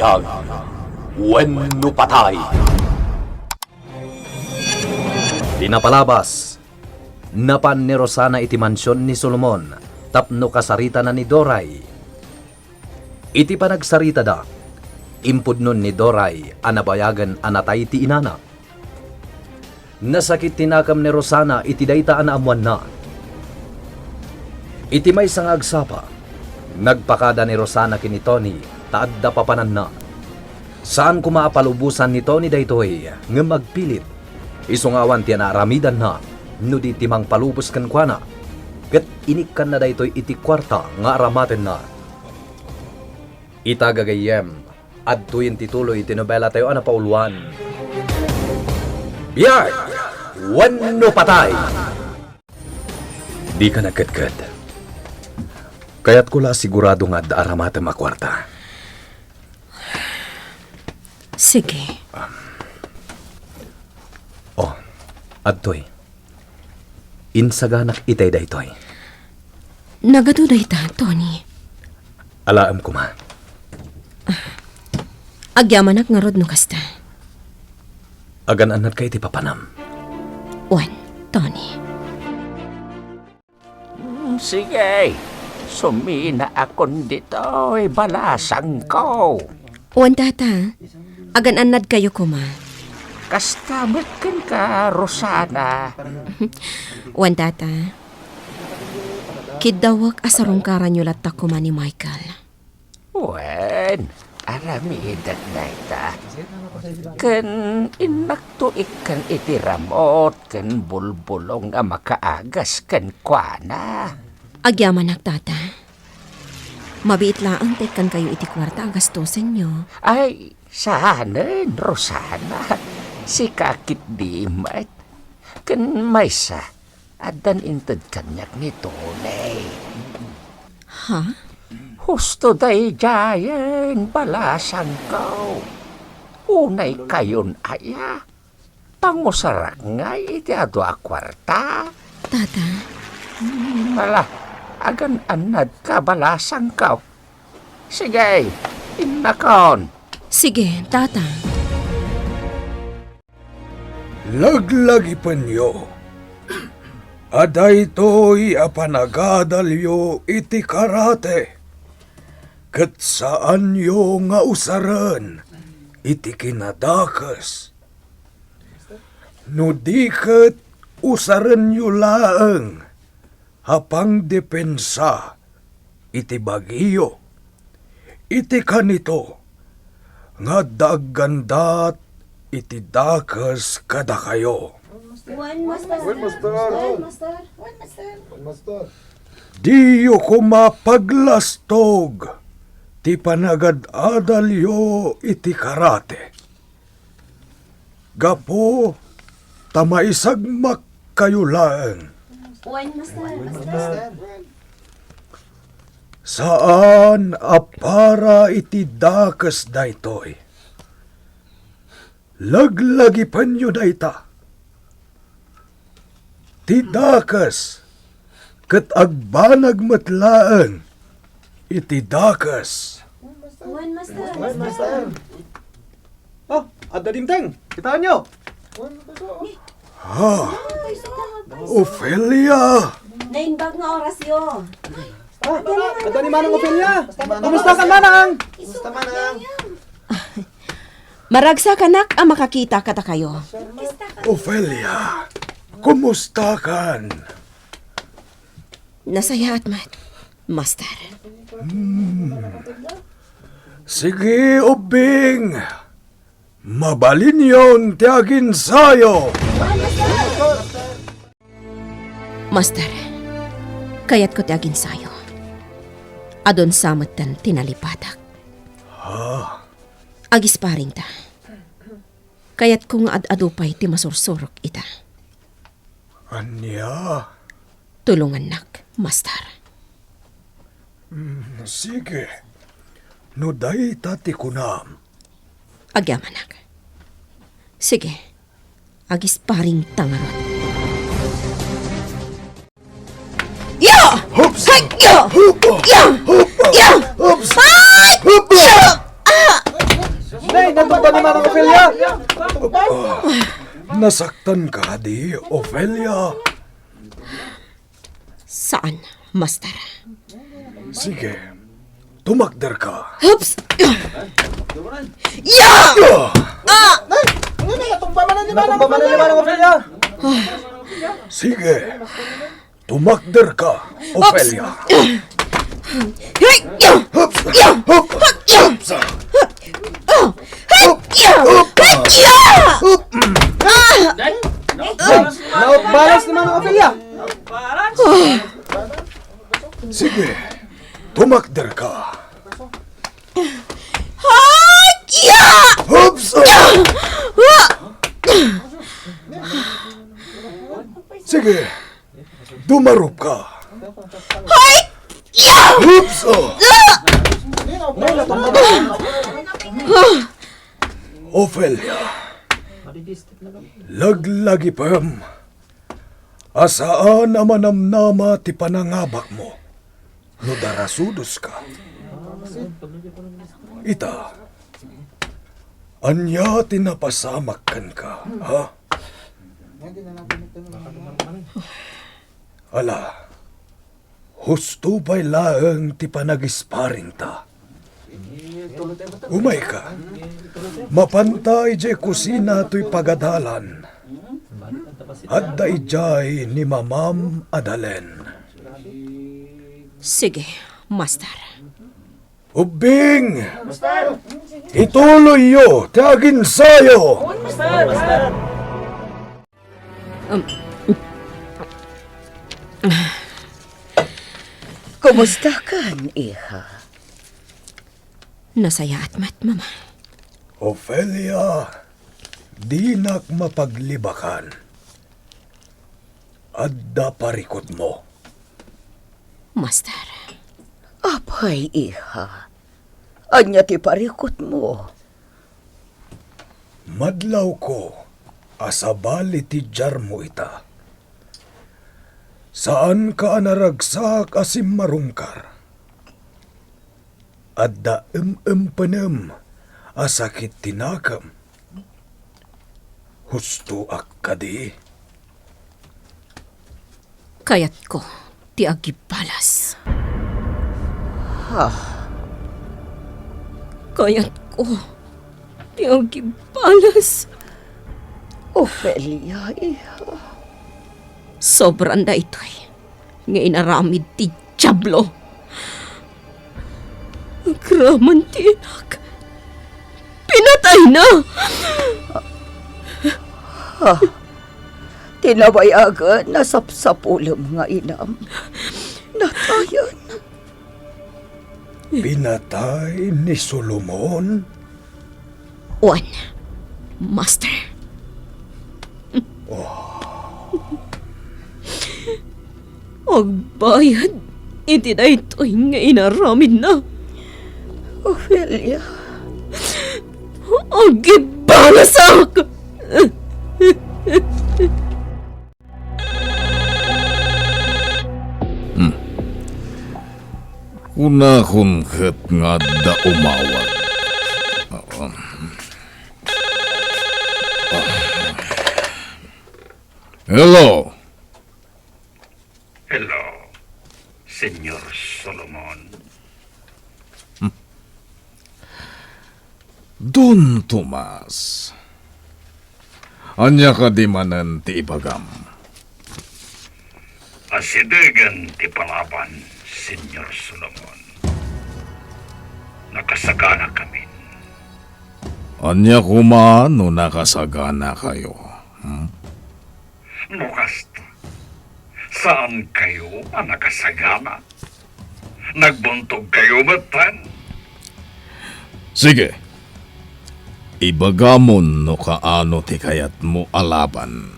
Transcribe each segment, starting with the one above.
Biag Wenno Patay. Pinapalabas napan ni Rosana iti mansyon ni Solomon tapno kasarita na ni Doray. Iti panagsarita da impudnon ni Doray anabayagan anatay ti inana. Nasakit tinakam ni Rosana iti dayta anaamuan na. Iti may sangagsapa nagpakada ni Rosana kini Tony taadda papanan na. Saan kumaapalubusan ni Tony daytoy nga magpilit. Isungawan ti naaramidan na no di timang palubos kan kuana. Ket inikan na daytoy iti kwarta nga aramaten na. Itagagayem adtuyin tituloy iti nobela tayo ana pauluan. Biag Wenno Patay. Di ka nagkadkad. Kaya't ko la sigurado nga aramaten makwarta. Sige. Adtoy. Insaganak itay daytoy. Nagaduday ta, Tony. Alaam ko ma. Agyamanak nga rod no kasta. Agan-anad kay ti papanam. Wan, Tony. Sige, sumina akon dito'y balasang ko. Wan, tata. Agan-anad kayo kuma. Kastamit kan ka, Rosana. Wan, tata. Kidawak asarong karanyo latak kuma ni Michael. Wen, aramidat na ita. Kan inakto ikan itiramot, kan bulbulong nga makaagas kan kwana. Agyamanak, tata. Mabiit laang tekan kayo iti kwarta agastosen nyo. Ay, sahanan, Rosana. Si kakit di mat. Kan maysa, adan intad kanyak ni Tony. Ha? Husto day jayan, balasan ko. Unay kayon aya. Pangusarak nga iti ado akwarta. Tata, Mala, agan anad ka balasan ko. Sige, innakon. sige, tata. Laglagi panyo. Aday to'y apanagadalyo iti karate. Kat saan yo nga usaran iti kinadakas. No di kat usaran yo laeng hapang depensa iti bagiyo. Iti kanito nga daggandat iti dakas kada kayo. Diyo ko mapaglastog ti panagad-adalyo iti karate. Gapo tamaisagmak kayo laeng. Saan apara iti dakas daytoy? Laglagi panyo dayta. Ti dakas ket agbanag matlaan iti dakas. Oh, ada dimteng. Kita nyo. Ophelia! Naimbag nga orasyon. Ada ni Manang Ophelia. Kumusta ka, Manang? Maragsa kanak ang makakita kata kayo. Ophelia, kumusta kan? Nasaya at mat, master. Sige, ubing. Mabalin yon tiagin sayo. Master, kayat ko tiagin sayo. Adon samat tan tinalipatak. Agisparing ta. Kayat kong ad-adupay ti masursurok ita. Anya? Tulungan nak, master. Sige. No day tati kunam. Agyamanak. Sige, agisparing tangarot. Yo! Hay! Yo! Yo! Yo! Fight! Yo! Nasaktan ka di, Ophelia. Saan, Master? Sige, tumakder ka. Hups! Yeah! Natumbaman na Manang Ophelia. Sige, tumakder ka, Ophelia. Hey! Yeah! Hups! Yeah! Hup! Hups! Nabalas ni Manang Ophelia. Sige, tumakder ka. Hups! Sige, dumarup ka. Hups! Ophelia, laglagi pam. Asaan naman namnama ti panangabak mo? No darasudos ka. Ita, anya tinapasamak kan ka, ha? Ala, husto ba'y laeng ti panagisparing ta? Umay ka, mapantay jay kusina to'y pagadalan. At daijay ni Mamam Adalen. Sige, Master. Ubing! Ituloy yo, tiagin sayo! Kumusta kan, iha? Nasaya at mat, Mama. Ophelia, di nak mapaglibakan. Adda parikot mo. Master. Apay, iha. Anya ti parikot mo. Madlaw ko, asabali ti jar mo ita. Saan ka naragsak asim marungkar? Adda panem asakit tinakam. Husto akkadi. Kayat ko, ti agibalas. Kayat ko, ti agibalas. Ophelia, iha. Sobrang da ito'y nga inaramid ti Diablo. Agraman ti inak. Pinatay na! Tinabayagan na sapsapulam nga inam. Natayan. Pinatay ni Solomon? One, Master. Agbayad, iti na ito'y nga inaramid na. Ophelia. Agibalasak! Unahon ket nga da umawat. Hello. Hello, Senyor Solomon. Don Tomas. Anya ka di manan ti ibagam. Asidegan ti palaban, Senyor Solomon. Nakasagana kami. Anya kuma no nakasagana kayo. Nukasta, saan kayo ang nakasagana? Nagbuntog kayo batan? Sige. Ibagamon no kaano ti kayat mo alaban.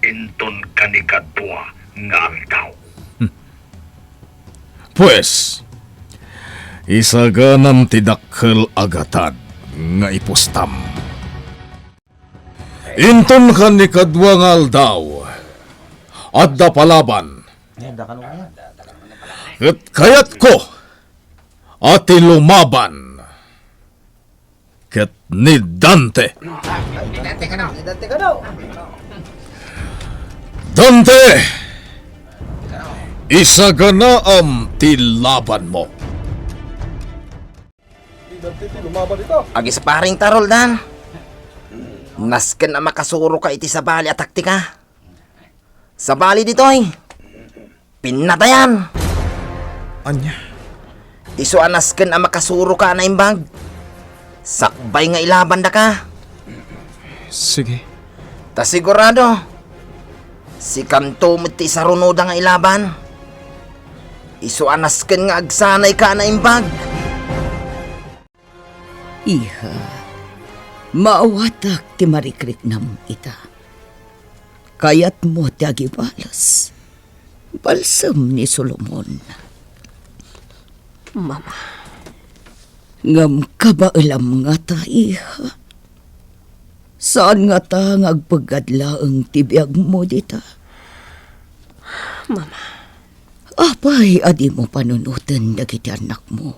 Inton kanikadwa nga aldaw. Pues, isaganam ti dakkel agatad nga ipostam. Inton kanikadwa nga aldaw, adda palaban. Ket kayat ko, ati lumaban. ket ni Dante. Dante! Isaganaam ti laban mo. Agi sa paring tarol dan. Nasken na makasuro ka iti sa bali at taktika. Sa bali ditoy. Pinatayan. Anya? Iso anasken na makasuro ka na imbag. Sakbay nga ilaban da ka. Sige. Ta sigurado. Si kanto mo ti sa runoda nga ilaban. Iso anasken nga agsanay ka na imbag. Iha, maawatak ti marikrik nam ita. Kayat mo ti agibalas. Balsam ni Solomon. Mama, Ngam kabailam nga ta, iha. Saan nga ta ngagpagadla ang tibiyag mo dita? Mama, Apay, adi mo panunutan dagiti anak mo.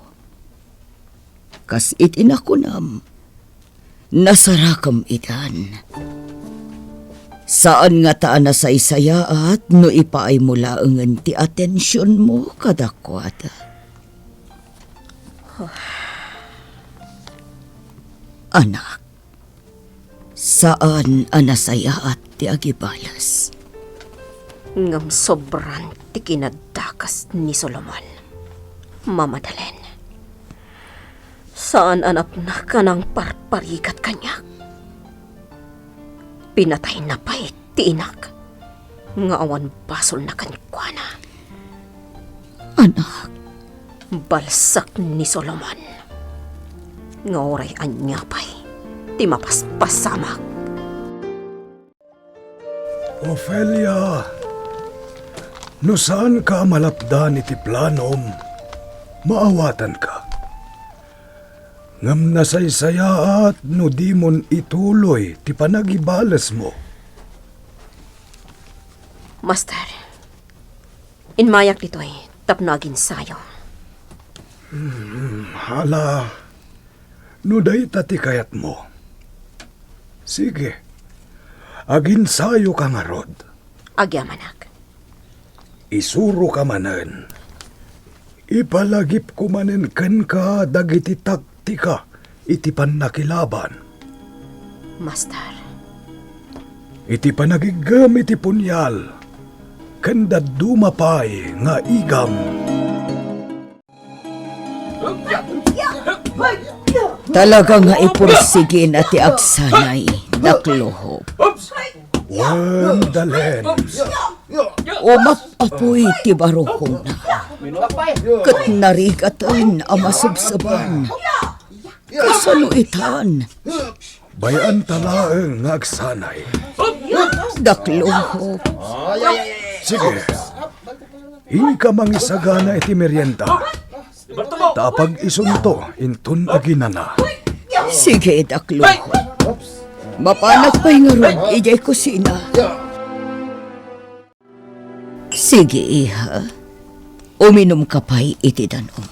Kas itinakunam, nasarakam itan. Saan nga ta nasaysayaat no ipaay mo laangan ti atensyon mo kadakwada? Anak, saan anasayaat ti agibalas? ngam sobran ti kinadakas ni Solomon. Mama Dalen, saan anap na ka ng parparikat kanya? Pinatay na pa ti inak, nga awan basol na kanikwana. Anak, Balsak ni Solomon, nga oray anya pa'y ti mapaspasamak. Ophelia, no saan ka malapdan iti planom, maawatan ka. Ngam nasaysayaat no di mon ituloy ti panagibalas mo. Master, inmayak dito'y tapnagin sayo. Hala, no day tati kayat mo. Sige, agin sayo ka nga rod. Agyamanak. Isuro ka manen. Ipalagip ko manen ken ka dagiti taktika iti panakilaban. Master, Iti panagigam iti punyal. Kanda dumapay nga igam. talaga nga ipursige na ti agsanay, naklohop. Wen Dalen. Umapapoy ti barokong na. Kat narigatan ang masubsaban. Kasaluitan. Bayan talaeng nga agsanay. Daklohop. Sige. Inka mangisagana iti merienda. Tapag isunto intun aginana. Sige, daklohop. Mapanag pa'y nga ron, ijay kusina. Sige, iha. Uminom ka pa'y iti danom.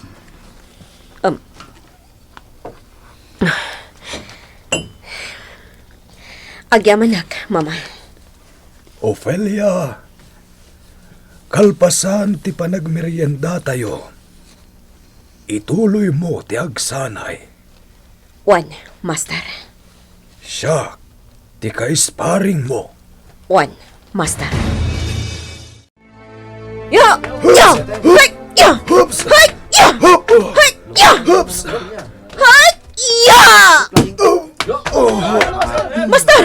agyamanak, mama. Ophelia, kalpasan ti panagmerienda tayo. Ituloy mo ti agsanay. One, master. Siya, ti kaisparing mo. One, master. Ya! Ya! Hay! Ya! Oops! Hay! Ya! Hay! Ya! Oops! Hay! Ya! Master!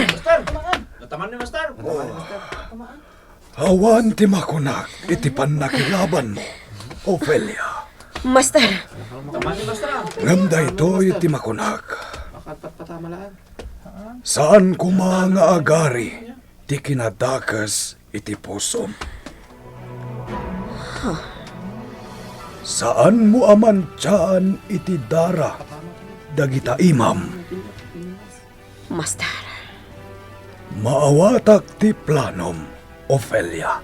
Awan ti makunak iti panakilaban mo, Ophelia. Master! Ngamda ito iti makunak. Saan kumanga agari ti kinadakas iti pusom? Saan mo aman tiyaan iti dara dagita imam? Master! Maawatak ti planom, Ophelia.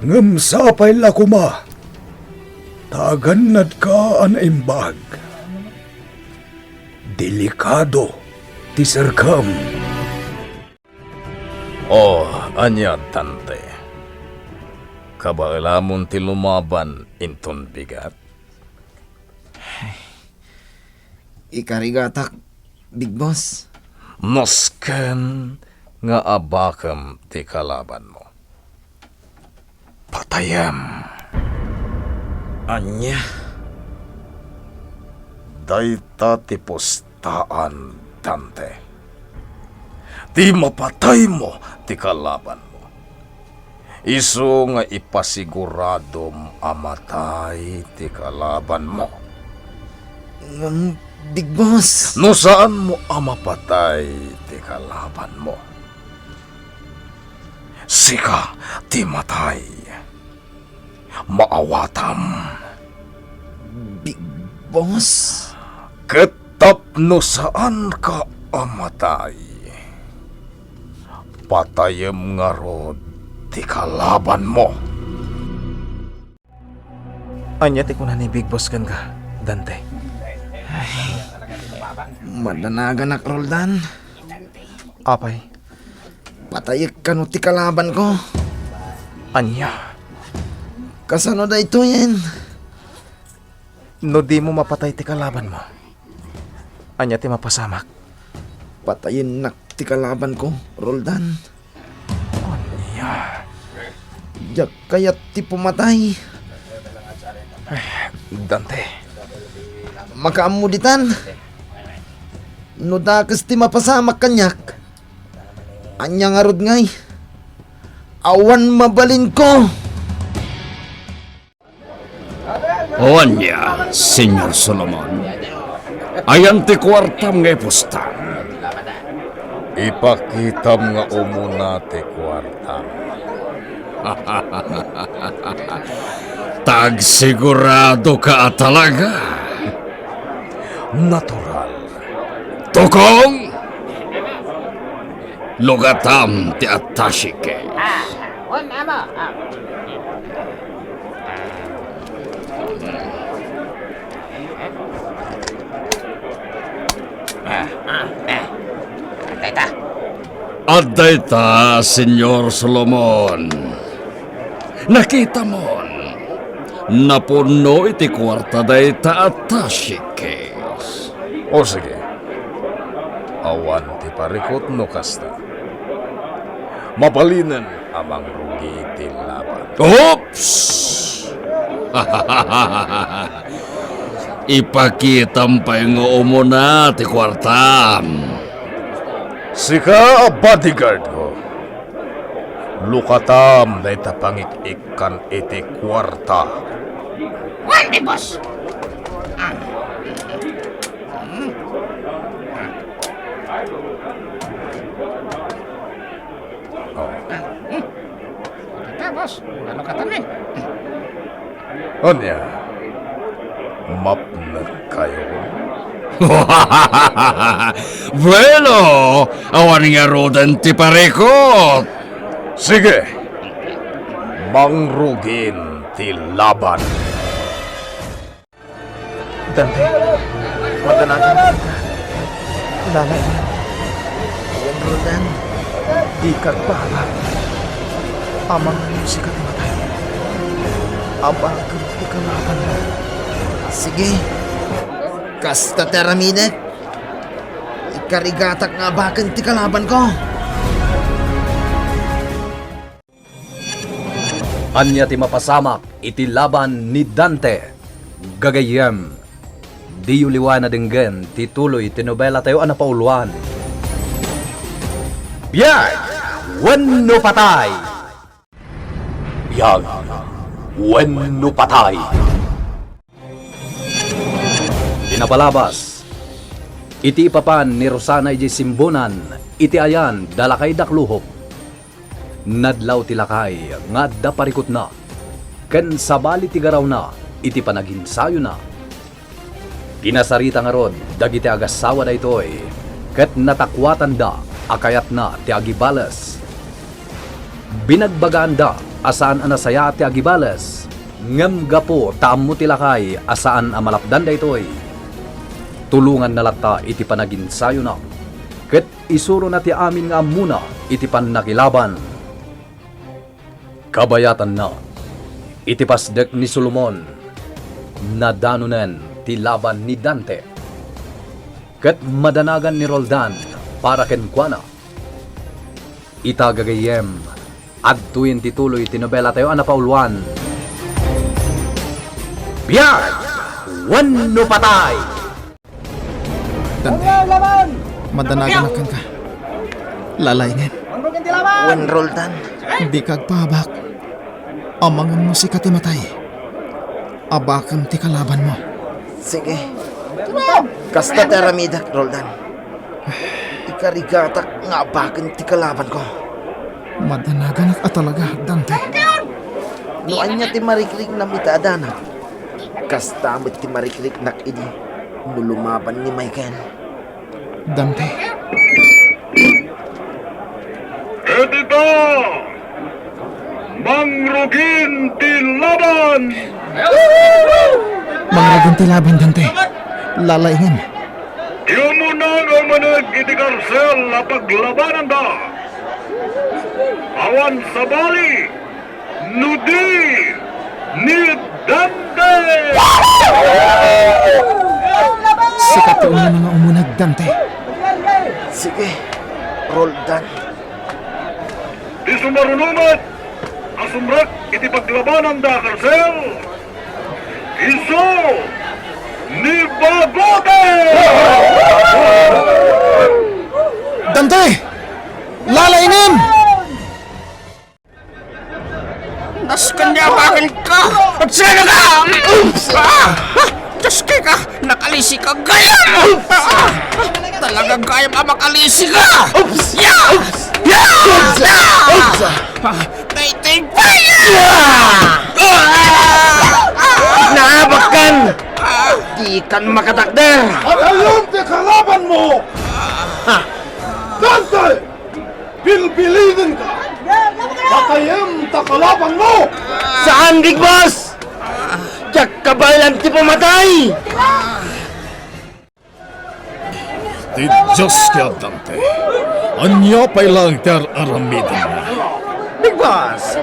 Ngem sapay lakuma, taganad ka an imbag. delikado ti serkam. Oh, anya tante. Kabailamon ti lumaban inton bigat. Ikarigatak, Big Boss. Nosken nga abakam ti kalaban mo. Patayam. Anya? Dayta ti postaan, tante. Ti mapatay mo ti kalaban mo. Isu nga ipasiguradom amatay ti kalaban mo. Big Boss. No saan mo amapatay ti kalaban mo? Sika ti matay. Maawatam. Big Boss. Ketap no saan ka amatay. Patayem nga rod ti kalaban mo. Anya ti kunan ni Big Boss kan ka, Dante. Madanagan ak Roldan. Apay, Patayik ka no ti kalaban ko. anya. Kasano da ito yan? No di mo mapatay ti kalaban mo. Anya ti mapasamak. Patayin nak ti kalaban ko, Roldan. Anya. Diyak kayat ti pumatay. Dante. Makaamuditan. No dakas ti mapasamak kanyak. Anya nga rod ngay. Awan mabalin ko. Oanya, Senyor Solomon. Ayan ti kwartam nga ipustan. Ipakitam nga umuna ti kwartam. Tag sigurado ka talaga. Natural. Tukong! Lugatam ti atashike. Aday ta, Senyor Solomon. Nakita mo, napuno iti kwarta day ta atashike. O sige, awan ti parikot no kasta. Mapalinan amang rugi ti laban. Oops! Ipakitam pa yung umuna ti kwartam. Sika bodyguard ko. Lukatam na itapangik-ikan iti kwarta. Wandi, boss. Tapos, ano katamin? Onya, mapnag kayo. Bueno, awan nga rodan ti parekot. Sige, mangrugin ti laban. Dante. Madanagan ka. Lalay. Ayan, Roldan. Di kagbala. Amang musika ti matay. Abang ti kalaban mo. Sige. Kasta teramidet. Ikarigatak nga bakan ti kalaban ko. Anya ti mapasamak iti laban ni Dante. Gagayem. Di uliwan na dinggen ti tuloy ti nobela tayo anapauluan. Biyag! Wenno patay! Biyag! Wenno patay! Pinapalabas. Iti ipapan ni Rosana iti simbonan, iti ayan dalakay dakluhop. Nadlaw ti lakay, nga adda parikot na. Ken sabali ti garaw na, iti panaginsayo na. Pinasarita nga rod, dagiti agasawa da itoy, ket natakwatan da, akayat na ti agibales. Binagbagaan da, asaan anasaya ti agibales. Ngem gapo taammo ti lakay, asaan amalapdan da itoy. Tulungan na lata iti panaginsayo na. Ket isuro na ti amin nga muna iti panakilaban. Kabayatan na. Iti pasdek ni Solomon. Nadanunen ti laban ni Dante. Ket madanagan ni Roldan para kenkwana. Itagagayem adtuin tituloy ti nobela tayo anapauluan. Biyag! Wano patay! Dante, madanagan akan ka. Lalayngan, Wen Roldan. di kagpabak. Amangan mo si katimatay. Abakan ti kalaban mo. Sige. Kasta ti Aramida, Roldan. Ikarigatak nga abakan ti kalaban ko. Madanagan at talaga, Dante. Nuan niya ti marikrik na mitadana. Kasta mo't ti marikrik na idi. Nulumaban ni Michael. Dante, Edita! Mangrugin ti laban! mangragan ti laban, Dante. Lalayngan. Iyo mo na nga manag iti karsel na paglabanan da! Awan sa bali! Nudi! Ni Dante! Sikat ti una mga umunag, Dante. Sige, Roldan. Di sumarunumat! Asumrak iti paglabanan da karsel! Iso! Ni Bagote! Dante! Lalayngan! Naskan niya bakit ka! At sino ka? Diyos ka! Nakalisi ka gayam! Talagang gayam ang makalisi ka! Taytay paya! Naabakan! Di kan makatakder! Ayun ti kalaban mo! Dante! Bilbilinin ka! Patayam ta kalaban mo! Saan, Big Boss? Tiyak kabalan ti pumatay! Ti Diyos kaya, Dante. Anya pa ilang ter aramidin na. Big Boss!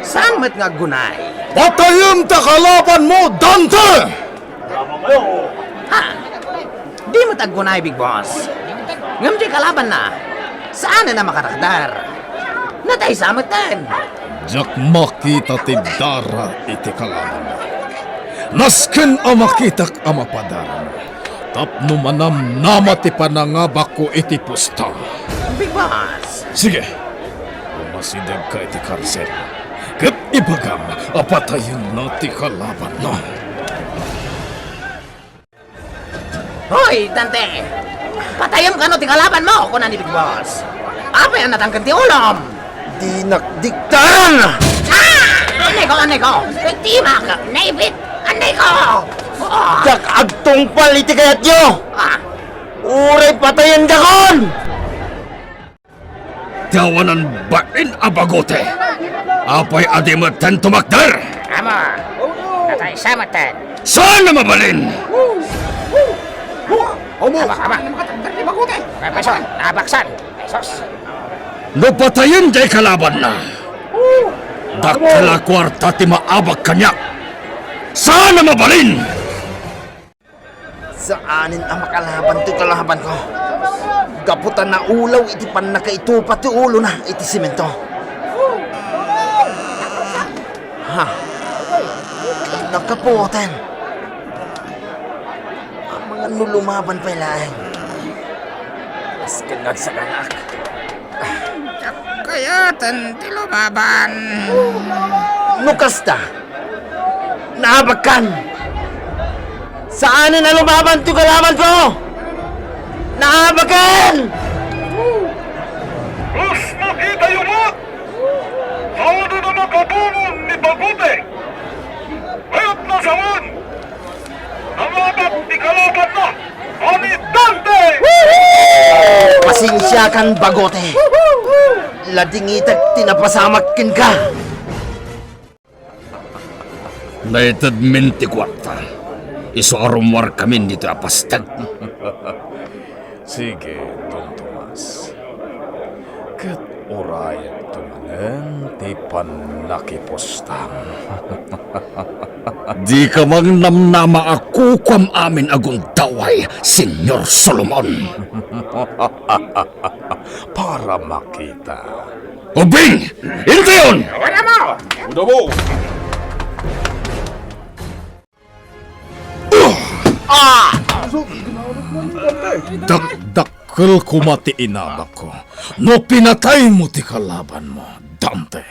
Saan mo't nga gunay? Patayam ta kalaban mo, Dante! Di mo taggunay, Big Boss. Ngam di kalaban na. Saan na makatakdar? Natay samatan. Jak makita ti dara iti kalaban na. Nasken a makitak a mapadaran. Tapno manam nama ti panangabak ko iti pusta. Big Boss! Sige, umasidag ka iti karsel. Kat ibagam, apatayin na ti kalaban na. Hoy, Dante! Patayam ka no ti kalaban mo kunan ni Big Boss. Apa yan natangkan ti ulom? Di nakdiktaran! Anay ko! Tima ka! Naipit! Anay ko! Jak agtong paliti kayat nyo! Uray patayan dakon! Tawanan bain a Bagote. Apay adimatan tumakdar. Ama! Natay samatan! Saan na mabalin? Ama! Peson! Nabaksan! Pesos! Napatayin day kalaban na. Dakala kwarta ti maabag kanya. Saan na mabalin? Saanin ang makalaban ti kalaban ko? Gaputan na ulaw iti pan nakaitupa ti ulo na iti simento. Ha? Nakapuotan. Ang mga nulumaban pa ilahin. Mas kanag sa kanak. Kayatan ti lumaban! Nukasta. Naabakan. Saanin na lumaban ti kalaban ko? Naabakan! Mas nakita yun mo! Saan na nakatulong ni Bagote? Kaya't nasawan! Nangabat ni kalaban na! Ani Dante! Pasensya kan Bagote. Ladingitag tinapasamakin ka. Naitad 24. Iso arumwar kami dito apastag. Sige, Don Tomas. Kat orayat tumanen ti panakipostang. Di ka mang namnama ako kwam amin agun daway, Senyor Solomon. Para makita. Ubing! Ito yun! Uda mo! Dakdakkel ko mati inabak ko. No pinatay mo ti kalaban mo, Dante.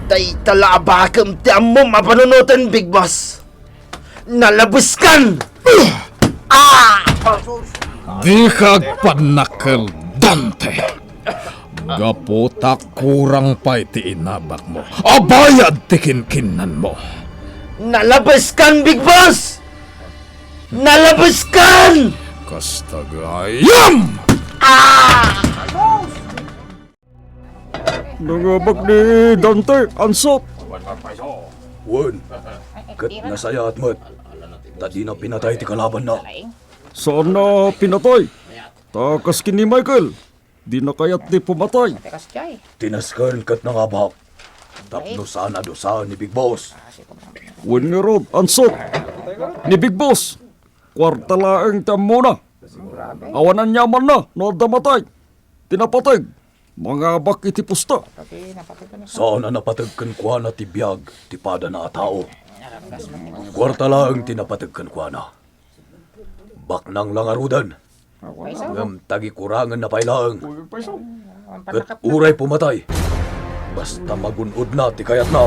Day talabakam ti ammo mapanunutan, Big Boss. Nalabuskan! Di kagpanakkel, Dante. Gaputa kurang pa iti inabak mo. Abayad ti kinkinan mo. Nalabuskan, Big Boss! Nalabuskan! Kastagayam! Nangabak ni Dante, ansop. Wan, kat nasaya at mat. Tadi na pinatay ti kalaban na. Saan na pinatay? Takas kini Michael. Di na kayat di pumatay. Tinaskan kat nangabak. Tapno sana dosa ni Big Boss. Wan nga rod, ansop. Ni Big Boss. Kwarta laeng tamo na. Awanan nyaman na, no damatay. Tinapatag. Mga bak iti pusta. Sana napatagkan kwa na ti biyag, ti pada na tao. Kwarta lang tinapatagkan kwa na. Bak nang langarudan. Ngam tagi kurangan na pailaang. Kat uray pumatay. Basta magunod na ti kayat na.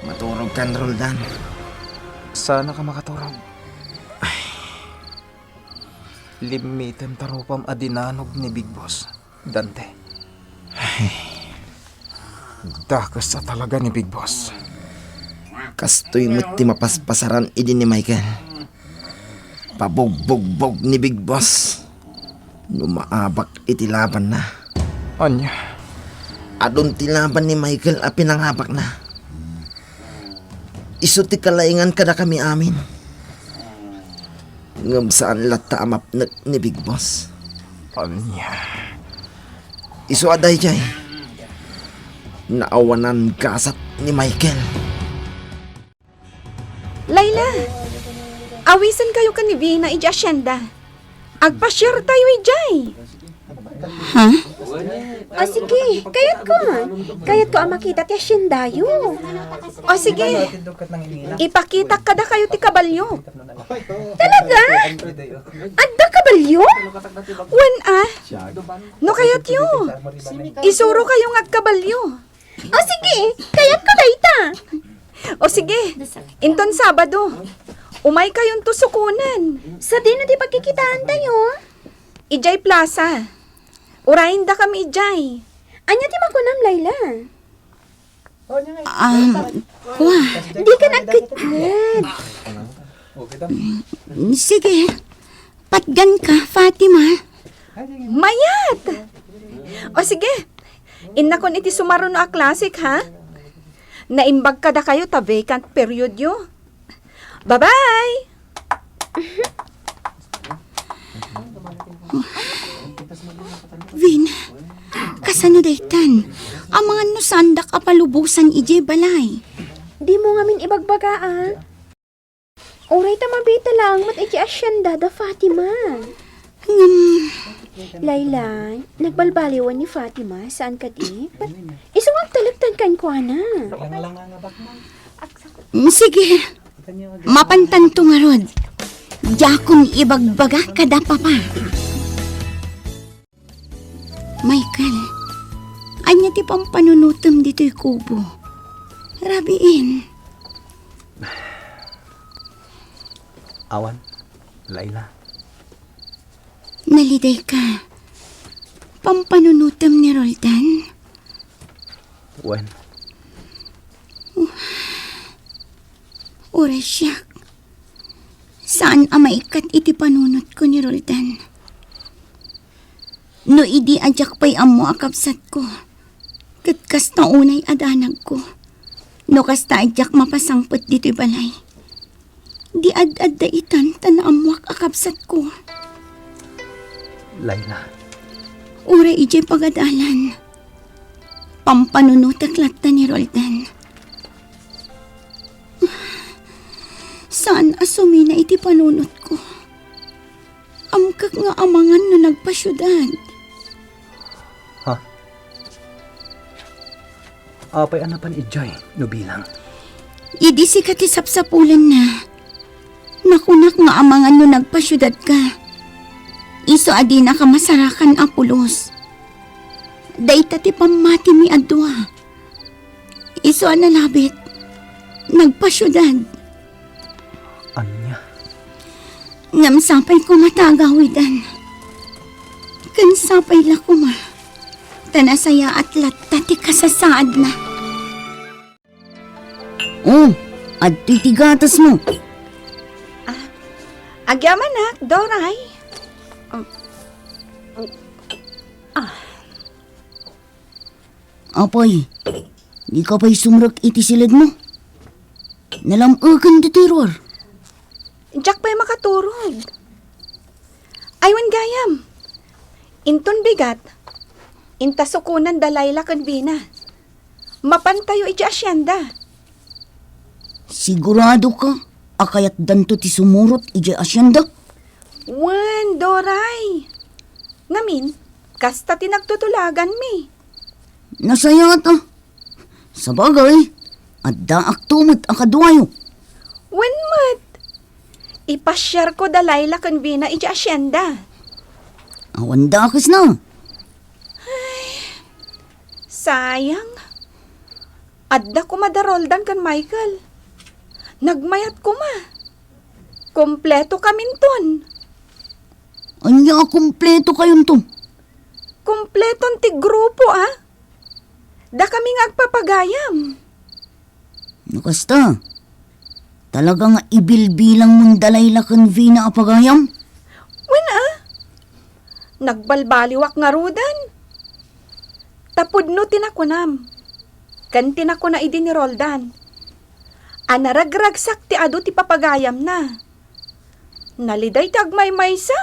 Maturog kan, Roldan. Sana ka makaturog. Limitan tarupam adinanog ni Big Boss, Dante. Dakas sa talaga ni Big Boss. Kastoy mo't ti mapaspasaran idin ni Michael. Pabugbog-bog ni Big Boss. Numaabak iti laban na. Anya? Adun ti laban ni Michael a pinangabak na. Isu ti kalaingan kada kami amin. Ngam saan lata amap ni Big Boss. Anya? Isu aday jay. Naawanan kasat ni Michael. Layla, awisan kayo ka ni Vina iji asyenda. Agpa-share tayo ijay. Ha? O sige, kayat ko ang makita ti asyendayo. O sige, ipakita kada kayo ti kabalyo. Talaga? Adda kabalyo? Wan no kayat yo. Isuro kayong agkabalyo. O sige, kayat ko dayta. O sige, inton Sabado, umay kayong tusukunan. Sa dino di pagkikitaan tayo? Ijay Plaza. Urahin da kami ijay. Anya ti makunam, Layla? Kwa, Di ka nagkitnat. sige. Patgan ka, Fatima. Mayat! O sige, inakon iti sumaruno a klasik ha? Naimbag kada kayo ta vacant period yo. Bye-bye! Vin, kasano daytan? Ang mga nusandak apalubusan ije balay. Di mo nga min ibagbaga, Oray ta mabita lang mat iti asyenda da Fatima. Layla, nagbalbaliwan ni Fatima, saan ka di? Isungag talagtan kan kwa na. Sige, mapantanto nga rod. Diakon ibagbaga kada papa. Michael, anya ti pampanunutom dito'y kubo. Rabiin. Awan, Layla. Naliday ka. Pampanunutom ni Roldan. Wen, Oras siya. Saan amaikat iti panunot ko ni Roldan? No idi adyak pa'y amo akapsat ko. Katkas na unay adanag ko. No kasta adyak mapasangpot dito'y balay. Di ad-ad da itan tanaamwak akabsat ko. Layla, Ura ije pagadalan. Pampanunot aklata ni Roldan. Saan asumi na iti panunot ko? Amkak nga amangan no nagpasyudad. apay anapan ijay, no bilang. Idi si kati sapsapulan na. Nakunak nga amangan no nagpasyudad ka. Iso adi na ka masarakan apulos. Dayta ti pamati mi adwa. Iso analabit. Nagpasyudad. Anya? Ngam sapay ko matagawidan. Kan sapay la ko ma. Tanasaya at latta ti kasasaad na. Oh, at titigatas mo. Agyamanak, Doray. Apay, di ka pa'y sumrak iti silid mo. Nalamagan di terror. Jack pa'y makaturog. Aywan gayam. Inton bigat. Inta sukunan da Layla kan Vina. Mapantayo iti asyenda. Sigurado ka, akayat danto ti sumurot ije asyenda? Wan, Doray. Ngamin, kasta tinagtutulagan mi. Nasaya ta. Sa bagay, at daak tumot akadwayo. Wan mat. Ipasyar ko da Layla kan Vina iti asyenda. Awan dakas na. Sayang. Adda ko madaroldan kan Michael. Nagmayat ko ma. Kompleto kaminton. Anya kumpleto kayon to. Kompleton ti grupo Da kaming agpapagayam. Nakasta, talaga nga ibilbilang mong Layla kan Vina apagayam? Wen Nagbalbaliwak nga rudan. Tapudno tinakunam. Kan tinakuna idi ni Roldan. Anaragragsak ti adu ti papagayam na. Naliday ti agmaymaysa.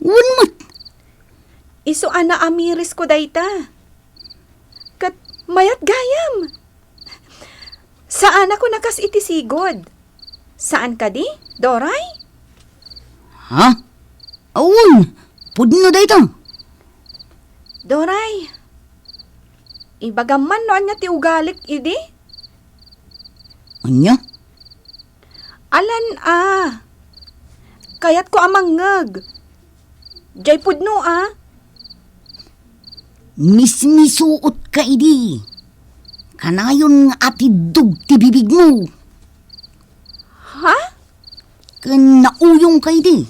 Wunmat! Iso ana amiris ko dayta. Kat mayat gayam. Saan ako nakas iti sigod? Saan ka di, Doray? Ha? Awun! Pudno dayta. Doray, ibagaman no anya ti ugalik idi? Anya? Alan kayat ko amangag. Jay pudno Mismisuot ka idi. Kanayon nga atidug ti bibig mo. Ha? Kan nauyong ka idi.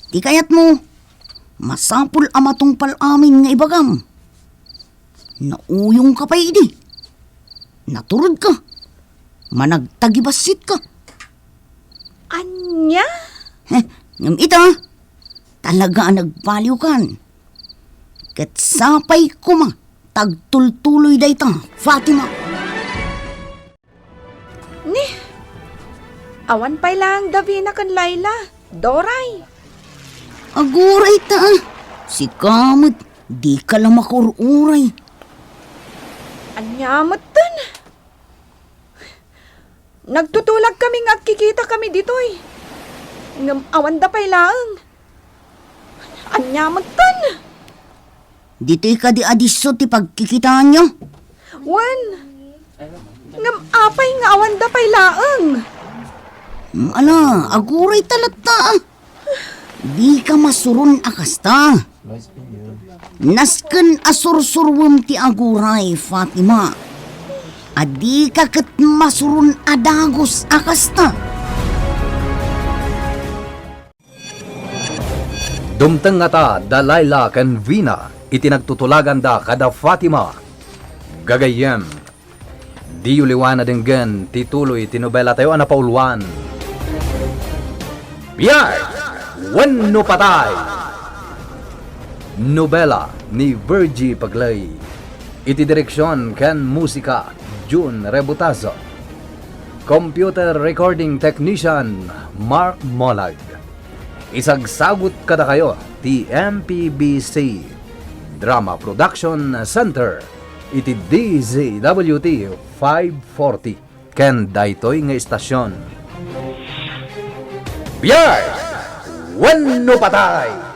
Di kayat mo. Masapul amatong palamin nga ibagam. Nauyong ka pa idi. Naturod ka. Managtagibasit ka. Anya? Ngam ita, talaga nagpaliw kan. Ket sapay kuma, tagtultuloy dayta, Fatima. Ni, awan pa'y lang Davina kan Layla, Doray. Aguray ta, si kamot, di ka lang makururay. Anyamot tan. Nagtutulag kami nga kikita kami ditoy. Ngam awan da pa'y lang. Anyamot tan. Dito'y ka di adiso ti pagkikitaan niyo. Wan. Ngam apay nga awan da pa'y laang. Ala, aguray talata. Di ka masurun akasta. Nasken asursurwem ti aguray, Fatima. Adi ka ket masurun adagos akasta. Dumteng nga ta, da Layla ken Vina, itinagtutulagan da kada Fatima. Gagayem, di uliwan na dinggan, tituloy tinobela tayo anapauluan. Biyay! Wenno patay! Nobela ni Virgie Paglay. Iti direksyon ken musika June Rebutazo. Computer Recording Technician Mark Molag. Isagsagot kada kayo ti MPBC Drama Production Center iti DZWT 540 ken daytoy nga istasyon. Biyay! Wenno patay!